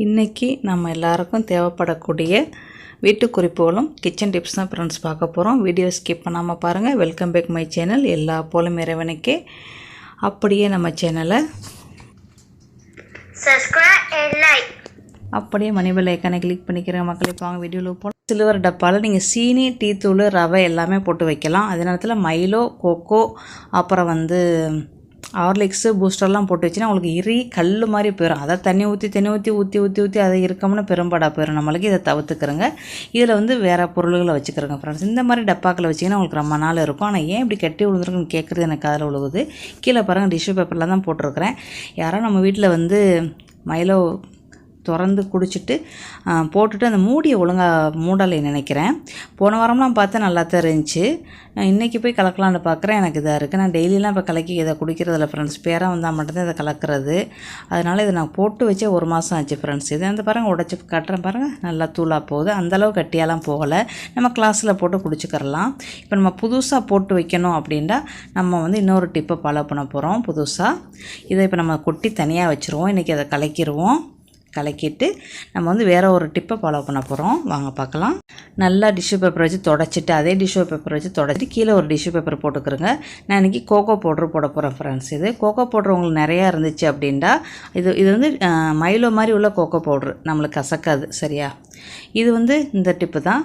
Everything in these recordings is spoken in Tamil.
இன்றைக்கி நம்ம எல்லாருக்கும் தேவைப்படக்கூடிய வீட்டு குறிப்புகளும் கிச்சன் டிப்ஸ் தான் ஃப்ரெண்ட்ஸ் பார்க்க போகிறோம். வீடியோ ஸ்கிப் பண்ணாமல் பாருங்கள். Welcome back my channel. எல்லா போலும் இறைவனுக்கே. அப்படியே நம்ம சேனலை அப்படியே மணிபெல் ஐக்கானை கிளிக் பண்ணிக்கிற மக்கள் இப்போ வாங்க வீடியோவில் போகலாம். சில்வர் டப்பாவில் நீங்கள் சீனி, டீ தூள், ரவை எல்லாமே போட்டு வைக்கலாம். அதே நேரத்தில் மைலோ, கோகோ, அப்புறம் ஹார்லிக்ஸு, பூஸ்டர்லாம் போட்டு வச்சுன்னா உங்களுக்கு கல் மாதிரி போயிடும். அதை தண்ணி ஊற்றி அதை இருக்கமுன்னு பெரும்பாடாக போயிடும். நம்மளுக்கு இதை தவிர்த்துக்கிறோங்க. இதில் வேறு பொருள்களை வச்சுக்கிறோங்க ஃப்ரெண்ட்ஸ். இந்த மாதிரி டப்பாக்களை வச்சிங்கன்னா உங்களுக்கு ரொம்ப நாள் இருக்கும். ஆனால் ஏன் இப்படி கட்டி விழுந்துருக்குன்னு கேட்குறது எனக்கு அதில் விழுகுது. கீழே பாருங்கள், டிஷ்யூ பேப்பரில் தான் போட்டிருக்கிறேன். யாரோ நம்ம வீட்டில் மைலோ திறந்து குடிச்சிட்டு போட்டுட்டு அந்த மூடியை ஒழுங்காக மூடலை நினைக்கிறேன். போன வாரம்லாம் பார்த்தா நல்லா தான் இருந்துச்சு. இன்றைக்கி போய் கலக்கலான்னு பார்க்குறேன். எனக்கு இதாக இருக்குது. நான் டெய்லியெலாம் இப்போ கலக்கி இதை குடிக்கிறதில்ல ஃப்ரெண்ட்ஸ். பேராக வந்தால் மட்டும்தான் இதை கலக்கிறது. அதனால் இதை நான் போட்டு வச்சே 1 மாதம் ஆச்சு ஃப்ரெண்ட்ஸ். இது பாருங்கள், உடச்சி காட்டுறேன் பாருங்கள், நல்லா தூளாக போகுது. அந்தளவு கட்டியாலாம் போகலை. நம்ம கிளாஸில் போட்டு குடிச்சிக்கிறலாம். இப்போ நம்ம புதுசாக போட்டு வைக்கணும் அப்படின்னா நம்ம இன்னொரு டிப்பை ஃபாலோ பண்ண போகிறோம் புதுசாக. இதை இப்போ நம்ம கொட்டி தனியாக வச்சுருவோம். இன்றைக்கி அதை கலக்கிட்டு நம்ம வேறு ஒரு டிப்பை ஃபாலோ பண்ண போகிறோம். வாங்க பார்க்கலாம். நல்லா டிஷ்யூ பேப்பர் வச்சு தொடச்சிட்டு, அதே டிஷ்யூ பேப்பர் வச்சு தொடச்சிட்டு கீழே ஒரு டிஷ்யூ பேப்பர் போட்டுக்கிறோங்க. நான் இன்றைக்கி கோகோ பவுட்ரு போட போகிறேன் ஃப்ரெண்ட்ஸ். இது கோகோ பவுட்ரு உங்களுக்கு நிறையா இருந்துச்சு அப்படின்னா இது மைலோ மாதிரி உள்ள கோகோ பவுட்ரு, நம்மளுக்கு கசக்காது. சரியா? இது இந்த டிப்பு தான்.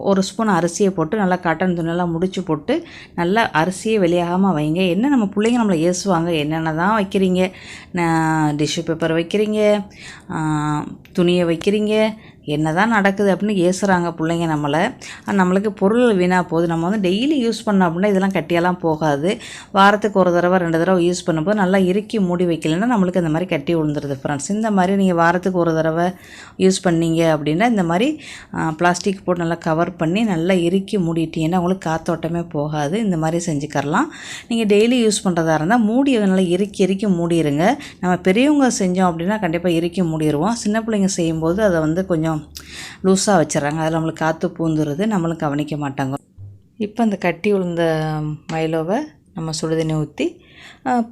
1 ஸ்பூன் அரிசியை போட்டு நல்லா காட்டன் துணியெல்லாம் முடிச்சு போட்டு நல்லா அரிசியை வெளியாகாமல் வைங்க. என்ன நம்ம பிள்ளைங்க நம்மளை ஏசுவாங்க, என்னென்ன தான் வைக்கிறீங்க, டிஷ்யூ பேப்பர் வைக்கிறீங்க, துணியை வைக்கிறீங்க, என்ன தான் நடக்குது அப்படின்னு ஏசுகிறாங்க பிள்ளைங்க நம்மளை. நம்மளுக்கு பொருள் வீணாக போகுது. நம்ம டெய்லி யூஸ் பண்ணோம் அப்படின்னா இதெல்லாம் கட்டியெல்லாம் போகாது. வாரத்துக்கு 1 தடவை 2 தடவை யூஸ் பண்ணும்போது நல்லா இறுக்கி மூடி வைக்கலைன்னா நம்மளுக்கு இந்த மாதிரி கட்டி விழுந்துருது ஃப்ரெண்ட்ஸ். இந்த மாதிரி நீங்கள் வாரத்துக்கு 1 தடவை யூஸ் பண்ணீங்க அப்படின்னா இந்த மாதிரி பிளாஸ்டிக் போட்டு நல்லா கவர் பண்ணி நல்லா இறுக்கி மூடிட்டீங்கன்னா உங்களுக்கு காற்றோட்டமே போகாது. இந்த மாதிரி செஞ்சுக்கரலாம். நீங்கள் டெய்லி யூஸ் பண்ணுறதா இருந்தால் மூடியை நல்லா இறுக்கி மூடிடுங்க. நம்ம பெரியவங்க செஞ்சோம் அப்படின்னா கண்டிப்பாக இறுக்கி மூடிடுவோம். சின்ன பிள்ளைங்க செய்யும்போது அதை கொஞ்சம் லூஸாக வச்சுறாங்க. அதில் நம்மளுக்கு காற்று பூந்துருது, நம்மளும் கவனிக்க மாட்டாங்க. இப்போ அந்த கட்டி விழுந்த மைலோவை நம்ம சுடுதண்ணி ஊற்றி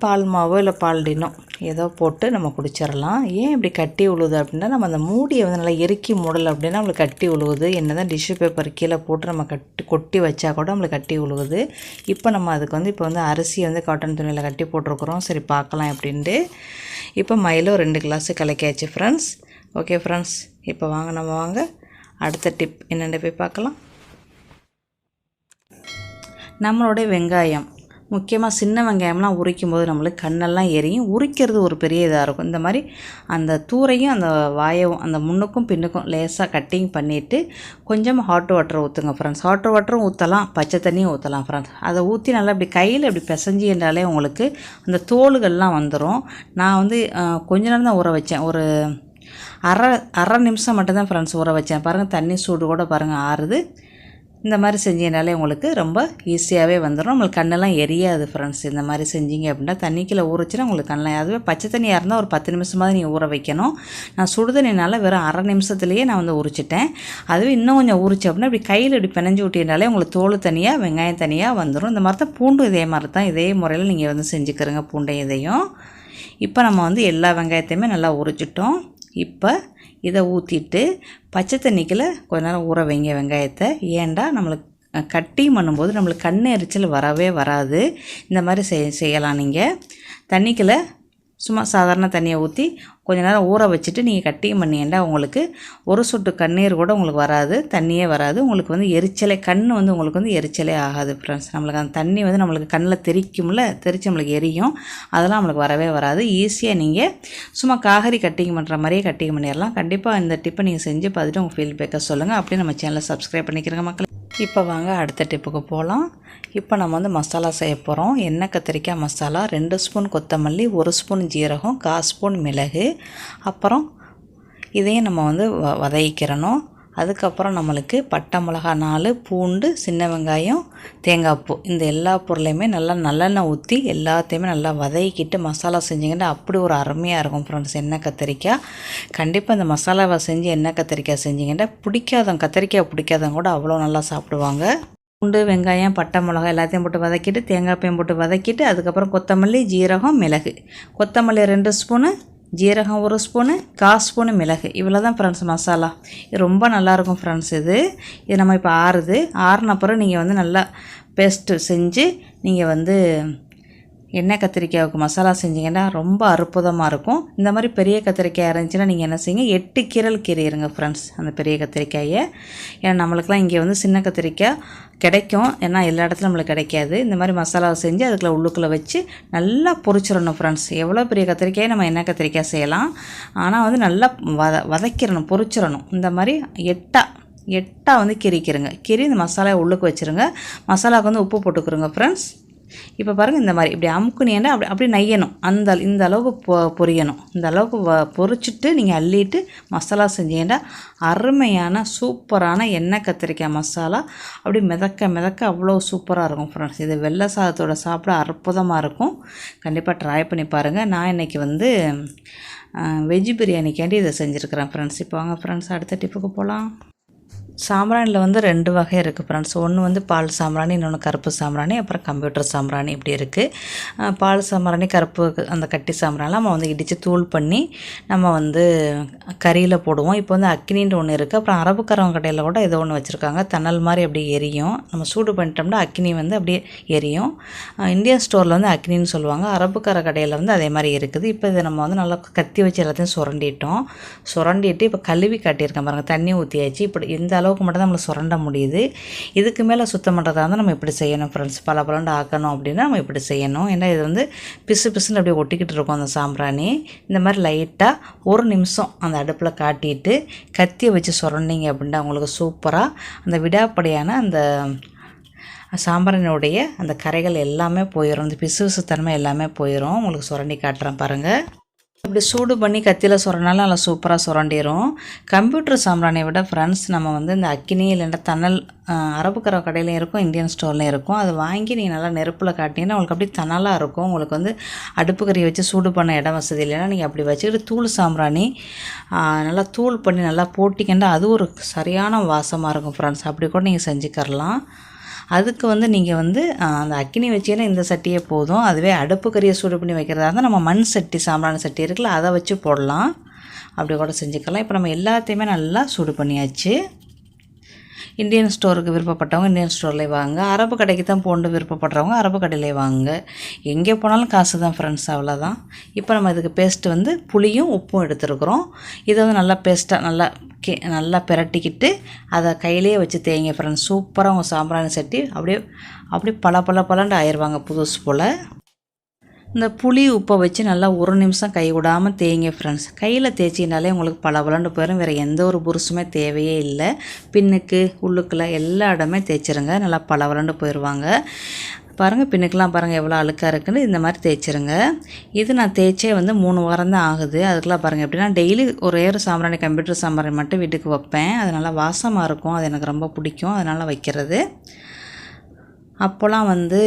பால் மாவோ இல்லை பால் டினோ ஏதோ போட்டு நம்ம குடிச்சிடலாம். ஏன் இப்படி கட்டி விழுவுது அப்படின்னா நம்ம அந்த மூடியை நல்லா இறுக்கி மூடலை அப்படின்னா நம்மளுக்கு கட்டி விழுவுது. என்ன தான் டிஷ்யூ பேப்பர் கீழே போட்டு நம்ம கொட்டி வச்சா கூட நம்மளுக்கு கட்டி விழுவுது. இப்போ நம்ம அதுக்கு இப்போ அரிசியை காட்டன் துணியில் கட்டி போட்டிருக்குறோம். சரி பார்க்கலாம் அப்படின்ட்டு. இப்போ மைலோ 2 கிளாஸு கலக்கியாச்சு ஃப்ரெண்ட்ஸ். ஓகே ஃப்ரெண்ட்ஸ், இப்போ வாங்க அடுத்த டிப் என்னென்னு போய் பார்க்கலாம். நம்மளுடைய வெங்காயம், முக்கியமாக சின்ன வெங்காயம்லாம் உரிக்கும் போது நம்மளுக்கு கண்ணெல்லாம் எரியும். உரிக்கிறது ஒரு பெரிய இதாக இருக்கும். இந்த மாதிரி அந்த தூரையும் அந்த வாயவும் அந்த முன்னுக்கும் பின்னுக்கும் லேசாக கட்டிங் பண்ணிவிட்டு கொஞ்சம் ஹாட் வாட்டர் ஊற்றுங்க ஃப்ரெண்ட்ஸ். ஹாட் வாட்டரும் ஊற்றலாம், பச்சை தண்ணியும் ஊற்றலாம் ஃப்ரெண்ட்ஸ். அதை ஊற்றி நல்லா இப்படி கையில் இப்படி பிசைஞ்சின்றாலே உங்களுக்கு அந்த தோலுகள்லாம் வந்துடும். நான் கொஞ்ச நேரம் தான் ஊற வச்சேன். ஒரு அரை நிமிஷம் மட்டும்தான் ஃப்ரெண்ட்ஸ் ஊற வச்சேன். பாருங்கள், தண்ணி சூடு கூட பாருங்கள் ஆறுது. இந்த மாதிரி செஞ்சீங்கனாலே உங்களுக்கு ரொம்ப ஈஸியாகவே வந்துடும். உங்களுக்கு கண்ணெல்லாம் எரியாது ஃப்ரெண்ட்ஸ். இந்த மாதிரி செஞ்சீங்க அப்படின்னா தண்ணிக்குள்ளே ஊறிச்சுன்னா உங்களுக்கு கண்ணெல்லாம், அதுவே பச்சை தண்ணியாக இருந்தால் ஒரு 10 நிமிஷமாவது நீங்கள் ஊற வைக்கணும். நான் சுடுதண்ணினால வெறும் அரை நிமிஷத்துலேயே நான் உரிச்சிட்டேன். அதுவே இன்னும் கொஞ்சம் ஊறிச்சு அப்படின்னா இப்படி கையில் இப்படி பிணைஞ்சு விட்டினாலே உங்களுக்கு தோல் தனியாக வெங்காயம் தனியாக வந்துடும். இந்த மாதிரி தான் பூண்டும் இதே மாதிரி தான், இதே முறையில் நீங்கள் செஞ்சுக்கிறங்க பூண்டையும் இதையும். இப்போ நம்ம எல்லா வெங்காயத்தையுமே நல்லா உரிச்சிட்டோம். இப்போ இதை ஊற்றிட்டு பச்சை தண்ணிக்குள்ளே கொஞ்ச நேரம் ஊற வைங்க வெங்காயத்தை. ஏன்டா நம்மளுக்கு கட்டி பண்ணும்போது நம்மளுக்கு கண் எரிச்சல் வரவே வராது. இந்த மாதிரி செய்யலாம். நீங்கள் தண்ணிக்குள்ளே சும்மா சாதாரண தண்ணியை ஊற்றி கொஞ்சம் நேரம் ஊற வச்சுட்டு நீங்கள் கட்டியும் பண்ணியேண்டா உங்களுக்கு ஒரு சொட்டு கண்ணீர் கூட உங்களுக்கு வராது, தண்ணியே வராது. உங்களுக்கு எரிச்சலே கண் உங்களுக்கு எரிச்சலே ஆகாது ஃப்ரெண்ட்ஸ். நம்மளுக்கு அந்த தண்ணி நம்மளுக்கு கண்ணில் தெரிச்சு நம்மளுக்கு எரியும். அதெல்லாம் நம்மளுக்கு வரவே வராது. ஈஸியாக நீங்கள் சும்மா காய்கறி கட்டிங் பண்ணுற மாதிரியே கட்டிங் பண்ணிடலாம். கண்டிப்பாக இந்த டிப்பை நீங்கள் செஞ்சு பார்த்துட்டு உங்கள் ஃபீட்பேக்கை சொல்லுங்கள். அப்படியே நம்ம சேனலை சப்ஸ்கிரைப் பண்ணிக்கிறங்க மக்கள். இப்போ வாங்க அடுத்த டிப்புக்கு போகலாம். இப்போ நம்ம மசாலா செய்ய போகிறோம். எண்ணெய் கத்திரிக்காய் மசாலா, 2 ஸ்பூன் கொத்தமல்லி, 1 ஸ்பூன் ஜீரகம், 1/4 ஸ்பூன் மிளகு. அப்புறம் இதையும் நம்ம வதக்கிக்கிறணும். அதுக்கப்புறம் நம்மளுக்கு பட்டை மிளகா 4, பூண்டு, சின்ன வெங்காயம், தேங்காய் பூ, இந்த எல்லா பொருளையுமே நல்லா நல்லெண்ணெய் ஊற்றி எல்லாத்தையுமே நல்லா வதக்கிட்டு மசாலா செஞ்சிங்கன்னா அப்படி ஒரு அருமையாக இருக்கும் ஃப்ரெண்ட்ஸ். எண்ணெய் கத்திரிக்காய் கண்டிப்பாக இந்த மசாலாவை செஞ்சு எண்ணெய் கத்திரிக்காய் செஞ்சிங்கன்னா கத்திரிக்காய் பிடிக்காதவங்க கூட அவ்வளோ நல்லா சாப்பிடுவாங்க. பூண்டு, வெங்காயம், பட்டை மிளகாய் எல்லாத்தையும் போட்டு வதக்கிட்டு தேங்காய் பையும் போட்டு வதக்கிட்டு அதுக்கப்புறம் கொத்தமல்லி, ஜீரகம், மிளகு. கொத்தமல்லி 2 ஸ்பூனு, ஜீரகம் 1 ஸ்பூனு, 1/4 ஸ்பூனு மிளகு. இவ்வளோ தான் ஃப்ரெண்ட்ஸ் மசாலா. இது ரொம்ப நல்லாயிருக்கும் ஃப்ரெண்ட்ஸ். இது நம்ம இப்போ ஆறுன அப்புறம் நீங்கள் வந்து நல்லா பேஸ்ட்டு செஞ்சு நீங்கள் வந்து எண்ணெய் கத்திரிக்காய்க்கு மசாலா செஞ்சிங்கன்னா ரொம்ப அற்புதமாக இருக்கும். இந்த மாதிரி பெரிய கத்திரிக்காய் இருந்துச்சுன்னா நீங்கள் என்ன செய்யுங்க, 8 கீரல் கீறிடுங்க ஃப்ரெண்ட்ஸ் அந்த பெரிய கத்திரிக்காயை. ஏன்னா நம்மளுக்கெல்லாம் இங்கே வந்து சின்ன கத்திரிக்காய் கிடைக்கும், ஏன்னா எல்லா இடத்துலையும் நம்மளுக்கு கிடைக்காது. இந்த மாதிரி மசாலாவை செஞ்சு அதுக்குள்ளே உள்ளுக்குள்ளே வச்சு நல்லா பொரிச்சிடணும் ஃப்ரெண்ட்ஸ். எவ்வளோ பெரிய கத்திரிக்காயை நம்ம எண்ணெய் கத்திரிக்காய் செய்யலாம், ஆனால் வந்து நல்லா வதக்கிடணும், பொரிச்சிடணும். இந்த மாதிரி எட்டா வந்து கீறிக்கிறங்க. கீறி இந்த மசாலாவை உள்ளுக்கு வச்சுருங்க. மசாலாவுக்கு வந்து உப்பு போட்டுக்கிறோங்க ஃப்ரெண்ட்ஸ். இப்போ பாருங்கள், இந்த மாதிரி இப்படி அமுக்குனீங்கன்னா அப்படி நையணும். இந்த அளவுக்கு பொரியணும். இந்த அளவுக்கு பொரிச்சிட்டு நீங்கள் அள்ளிட்டு மசாலா செஞ்சீங்கன்னா அருமையான சூப்பரான எண்ணெய் கத்திரிக்காய் மசாலா அப்படி மிதக்க அவ்வளோ சூப்பராக இருக்கும் ஃப்ரெண்ட்ஸ். இது வெள்ளை சாதத்தோட சாப்பிட அற்புதமாக இருக்கும். கண்டிப்பாக ட்ரை பண்ணி பாருங்கள். நான் இன்றைக்கி வந்து வெஜ் பிரியாணிக்காண்டி இதை செஞ்சுருக்கிறேன் ஃப்ரெண்ட்ஸ். இப்போ வாங்க ஃப்ரெண்ட்ஸ் அடுத்த டிப்புக்கு போகலாம். சாம்பிராணியில் வந்து 2 வகை இருக்குது ஃப்ரெண்ட்ஸ். ஒன்று வந்து பால் சாம்பிராணி, இன்னொன்று கருப்பு சாம்பிராணி, அப்புறம் கம்ப்யூட்டர் சாம்பிராணி இப்படி இருக்குது. பால் சாம்பிராணி, கருப்பு அந்த கட்டி சாம்பிராணிலாம் நம்ம வந்து இடித்து தூள் பண்ணி நம்ம வந்து கறியில் போடுவோம். இப்போ வந்து அக்னின்ற ஒன்று இருக்குது. அப்புறம் அரபுக்காரவங்க கடையில் கூட ஏதோ ஒன்று வச்சுருக்காங்க, தணல் மாதிரி அப்படியே எரியும். நம்ம சூடு பண்ணிட்டோம்னா அக்னி வந்து அப்படியே எரியும். இந்தியன் ஸ்டோரில் வந்து அக்னின்னு சொல்லுவாங்க, அரபுக்கார கடையில் வந்து அதே மாதிரி இருக்குது. இப்போ இதை நம்ம வந்து நல்லா கத்தி வச்சு எல்லாத்தையும் சுரண்டிட்டு இப்போ கழுவி காட்டியிருக்கேன் பாருங்கள், தண்ணி ஊற்றியாச்சு. இப்படி இந்த அளவுக்கு மட்டும் தான் நம்மளுக்கு சுரண்ட முடியுது. இதுக்கு மேலே சுத்தம் பண்ணுறதா இருந்தால் நம்ம இப்படி செய்யணும் ஃப்ரெண்ட்ஸ். பலண்டு ஆக்கணும் அப்படின்னா நம்ம இப்படி செய்யணும். ஏன்னா இது வந்து பிசுன்னு அப்படியே ஒட்டிக்கிட்டு இருக்கும் அந்த சாம்பிராணி. இந்த மாதிரி லைட்டாக 1 நிமிஷம் அந்த அடுப்பில் காட்டிட்டு கத்தியை வச்சு சுரண்டிங்க அப்படின்னா உங்களுக்கு சூப்பராக அந்த விடாப்படியான அந்த சாம்பிராணியோடைய அந்த கரைகள் எல்லாமே போயிடும். அந்த பிசுத்தன்மை எல்லாமே போயிடும். உங்களுக்கு சுரண்டி காட்டுறேன் பாருங்கள். இப்படி சூடு பண்ணி கத்தியில் சுரண்டாலும் நல்லா சூப்பராக சுரண்டிடும். கம்ப்யூட்டர் சாம்பிராணியை விட ஃப்ரெண்ட்ஸ் நம்ம வந்து இந்த அக்கினி இல்லைன்னா தணல் அரபுக்கார கடையிலையும் இருக்கும், இந்தியன் ஸ்டோர்லையும் இருக்கும். அது வாங்கி நீங்கள் நல்லா நெருப்பில் காட்டிங்கன்னா உங்களுக்கு அப்படியே தணலாக இருக்கும். உங்களுக்கு வந்து அடுப்பு கறியை வச்சு சூடு பண்ண இடம் வசதி இல்லைன்னா நீங்கள் அப்படி வச்சுக்கிட்டு தூள் சாம்பிராணி நல்லா தூள் பண்ணி நல்லா போட்டிங்கன்னா அது ஒரு சரியான வாசமாக இருக்கும் ஃப்ரெண்ட்ஸ். அப்படி கூட நீங்கள் செஞ்சுக்கரலாம். அதுக்கு வந்து நீங்கள் வந்து அந்த அக்கினி வச்சேன்னா இந்த சட்டியே போதும். அதுவே அடுப்பு கறியை சூடு பண்ணி வைக்கிறதா இருந்தால் நம்ம மண் சட்டி, சாம்பிராணி சட்டி இருக்குல்ல, அதை வச்சு போடலாம். அப்படி கூட செஞ்சுக்கலாம். இப்போ நம்ம எல்லாத்தையுமே நல்லா சூடு பண்ணியாச்சு. இந்தியன் ஸ்டோருக்கு விருப்பப்பட்டவங்க இந்தியன் ஸ்டோர்லேயே வாங்க. அரபு கடைக்கு தான் போண்டு விருப்பப்படுறவங்க அரபு கடையிலே வாங்க. எங்கே போனாலும் காசு தான் ஃப்ரெண்ட்ஸ், அவ்வளோதான். இப்போ நம்ம இதுக்கு பேஸ்ட்டு வந்து புளியும் உப்பும் எடுத்துருக்குறோம். இதை வந்து நல்லா பேஸ்ட்டாக நல்லா பிரட்டிக்கிட்டு அதை கையிலே வச்சு தேய்ங்க ஃப்ரெண்ட்ஸ். சூப்பராக உங்கள் சாம்பிராணி சட்டி அப்படியே பலண்டு ஆயிடுவாங்க புதுசு போல். இந்த புளி உப்பை வச்சு நல்லா 1 நிமிஷம் கை விடாமல் தேய்ங்க ஃப்ரெண்ட்ஸ். கையில் தேய்ச்சினாலே உங்களுக்கு பலண்டு போயிடும். வேறு எந்த ஒரு புருஷுமே தேவையே இல்லை. பின்னுக்கு உள்ளுக்குள்ள எல்லா இடமே தேய்ச்சிருங்க, நல்லா பலண்டு போயிடுவாங்க. பாருங்கள், பின்னுக்கெலாம் பாருங்கள் எவ்வளோ அழுக்காக இருக்குன்னு. இந்த மாதிரி தேய்ச்சிருங்க. இது நான் தேய்ச்சே வந்து 3 வாரம் தான் ஆகுது. அதுக்கெலாம் பாருங்கள் எப்படின்னா டெய்லி ஒரே ஒரு சாம்பிராணி, கம்ப்யூட்டர் சாம்பிராணி மட்டும் வீட்டுக்கு வைப்பேன். அது நல்லா வாசமாக இருக்கும், அது எனக்கு ரொம்ப பிடிக்கும், அதனால் வைக்கிறது. அப்போலாம் வந்து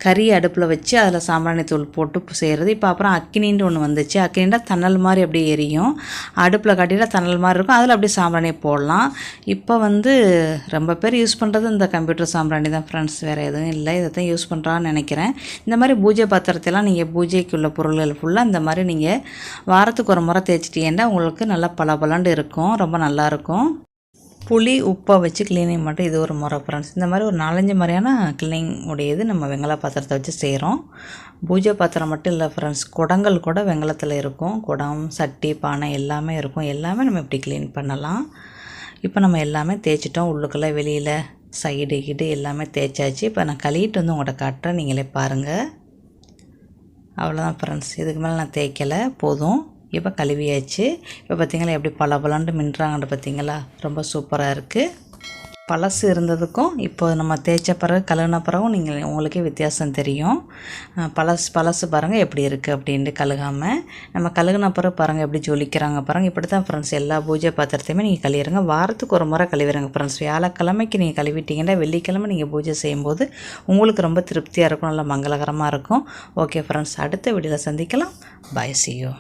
கறி அடுப்பில் வச்சு அதில் சாம்பிராணி தூள் போட்டு செய்கிறது. இப்போ அப்புறம் அக்கினின்னு ஒன்று வந்துச்சு. அக்கினின்னா தணல் மாதிரி அப்படியே எரியும். அடுப்பில் காட்டினா தணல் மாதிரி இருக்கும், அதில் அப்படியே சாம்பிராணி போடலாம். இப்போ வந்து ரொம்ப பேர் யூஸ் பண்ணுறது இந்த கம்ப்யூட்டர் சாம்பிராணி தான் ஃப்ரெண்ட்ஸ், வேறு எதுவும் இல்லை. இதை தான் யூஸ் பண்ணுறான்னு நினைக்கிறேன். இந்த மாதிரி பூஜை பாத்திரத்தெல்லாம் நீங்கள் பூஜைக்குள்ள பொருள்கள் ஃபுல்லாக இந்த மாதிரி நீங்கள் வாரத்துக்கு ஒரு முறை தேய்ச்சிட்டீங்கன்னா உங்களுக்கு நல்லா பலண்டு இருக்கும், ரொம்ப நல்லாயிருக்கும். புளி உப்பை வச்சு க்ளீனிங் மட்டும் இது ஒரு முறை ஃப்ரெண்ட்ஸ். இந்த மாதிரி ஒரு 4-5 முறையான க்ளீனிங் உடையது நம்ம வெங்கல பாத்திரத்தை வச்சு செய்கிறோம். பூஜை பாத்திரம் மட்டும் இல்லை ஃப்ரெண்ட்ஸ், குடங்கள் கூட வெங்கலத்தில் இருக்கும். குடம், சட்டி, பானை எல்லாமே இருக்கும். எல்லாமே நம்ம இப்படி க்ளீன் பண்ணலாம். இப்போ நம்ம எல்லாமே தேய்ச்சிட்டோம். உள்ளுக்குள்ளே வெளியில் சைடு எல்லாமே தேய்ச்சாச்சு. இப்போ நான் கழுவிட்டு வந்து உங்கள்கிட்ட காட்டுறேன், நீங்களே பாருங்கள். அவ்வளோதான் ஃப்ரெண்ட்ஸ், இதுக்கு மேலே நான் தேய்க்கலை, போதும். இப்போ கழுவியாச்சு. இப்போ பார்த்திங்களா எப்படி பலண்டு மின்றாங்கன்னு பார்த்தீங்களா, ரொம்ப சூப்பராக இருக்குது. பழசு இருந்ததுக்கும் இப்போ நம்ம தேய்ச்ச பிறகு கழுகுன பிறகும் உங்களுக்கே வித்தியாசம் தெரியும். பழசு பாருங்கள் எப்படி இருக்குது அப்படின்ட்டு கழுகாமல். நம்ம கழுகுன பிறகு பாருங்கள் எப்படி ஜொலிக்கிறாங்க பாருங்கள். இப்படி தான் ஃப்ரெண்ட்ஸ் எல்லா பூஜை பாத்திரத்தையுமே நீங்கள் கழுவிடுங்க. வாரத்துக்கு ஒரு முறை கழுவிடுங்க ஃப்ரெண்ட்ஸ். வியாழக்கிழமைக்கு நீங்கள் கழுவிட்டீங்கன்னா வெள்ளிக்கிழமை நீங்கள் பூஜை செய்யும்போது உங்களுக்கு ரொம்ப திருப்தியாக இருக்கும், நல்லா மங்களகரமாக இருக்கும். ஓகே ஃப்ரெண்ட்ஸ், அடுத்த வீடியோவில் சந்திக்கலாம். Bye, see you.